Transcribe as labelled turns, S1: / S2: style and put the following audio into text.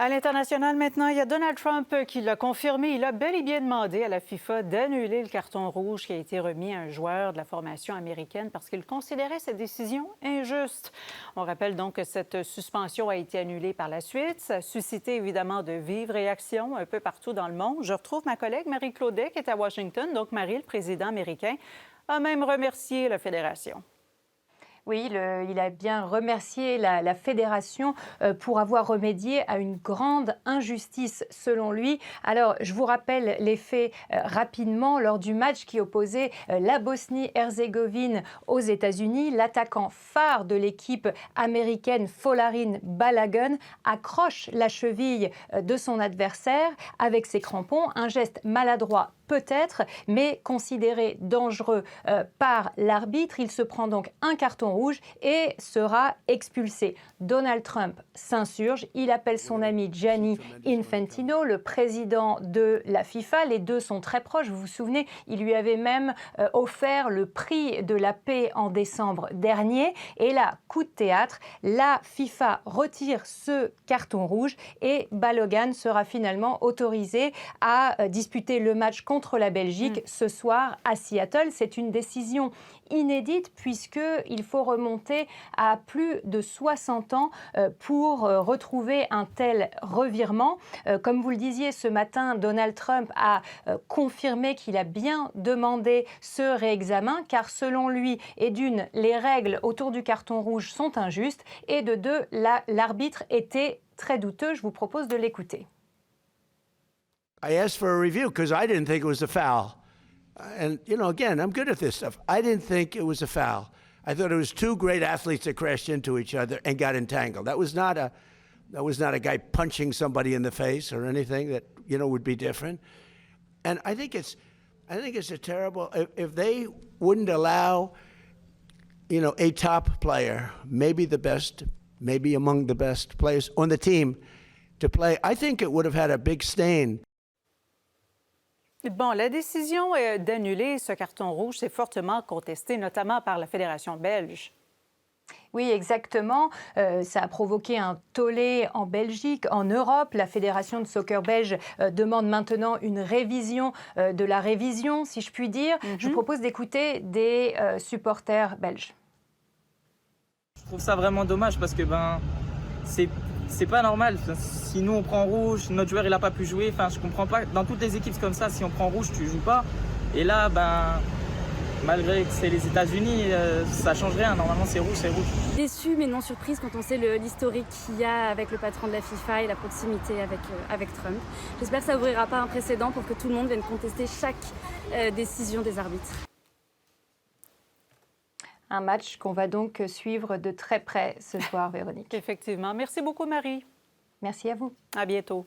S1: À l'international maintenant, il y a Donald Trump qui l'a confirmé. Il a bel et bien demandé à la FIFA d'annuler le carton rouge qui a été remis à un joueur de la formation américaine parce qu'il considérait cette décision injuste. On rappelle donc que cette suspension a été annulée par la suite. Ça a suscité évidemment de vives réactions un peu partout dans le monde. Je retrouve ma collègue Marie Claudet qui est à Washington. Donc Marie, le président américain, a même remercié la fédération.
S2: Oui, il a bien remercié la fédération pour avoir remédié à une grande injustice, selon lui. Alors, je vous rappelle les faits rapidement. Lors du match qui opposait la Bosnie-Herzégovine aux États-Unis, l'attaquant phare de l'équipe américaine, Folarin Balogun, accroche la cheville de son adversaire avec ses crampons. Un geste maladroit peut-être, mais considéré dangereux par l'arbitre. Il se prend donc un carton rouge et sera expulsé. Donald Trump s'insurge. Il appelle son ami Gianni Infantino, le président de la FIFA. Les deux sont très proches. Vous vous souvenez, il lui avait même offert le prix de la paix en décembre dernier. Et là, coup de théâtre, la FIFA retire ce carton rouge et Balogun sera finalement autorisé à disputer le match contre la Belgique ce soir à Seattle. C'est une décision inédite puisqu'il faut remonter à plus de 60 ans pour retrouver un tel revirement. Comme vous le disiez, ce matin, Donald Trump a confirmé qu'il a bien demandé ce réexamen car selon lui, et d'une, les règles autour du carton rouge sont injustes et de deux, l'arbitre était très douteux. Je vous propose de l'écouter.
S3: I asked for a review because I didn't think it was a foul. And, you know, again, I'm good at this stuff. I didn't think it was a foul. I thought it was two great athletes that crashed into each other and got entangled. That was not a guy punching somebody in the face or anything that, you know, would be different. And I think it's a terrible, if they wouldn't allow, you know, a top player, maybe the best, maybe among the best players on the team to play, I think it would have had a big stain.
S1: Bon, la décision d'annuler ce carton rouge s'est fortement contestée, notamment par la Fédération belge.
S2: Oui, exactement. Ça a provoqué un tollé en Belgique, en Europe. La Fédération de soccer belge demande maintenant une révision de la révision, si je puis dire. Je vous propose d'écouter des supporters belges.
S4: Je trouve ça vraiment dommage parce que c'est pas normal. Si nous on prend rouge, notre joueur il a pas pu jouer. Enfin, je comprends pas. Dans toutes les équipes c'est comme ça. Si on prend rouge, tu joues pas. Et là, malgré que c'est les États-Unis, ça change rien. Normalement, c'est rouge, c'est rouge.
S5: Déçu mais non surprise quand on sait l'historique qu'il y a avec le patron de la FIFA et la proximité avec Trump. J'espère que ça ouvrira pas un précédent pour que tout le monde vienne contester chaque décision des arbitres.
S2: Un match qu'on va donc suivre de très près ce soir, Véronique.
S1: Effectivement. Merci beaucoup, Marie.
S2: Merci à vous.
S1: À bientôt.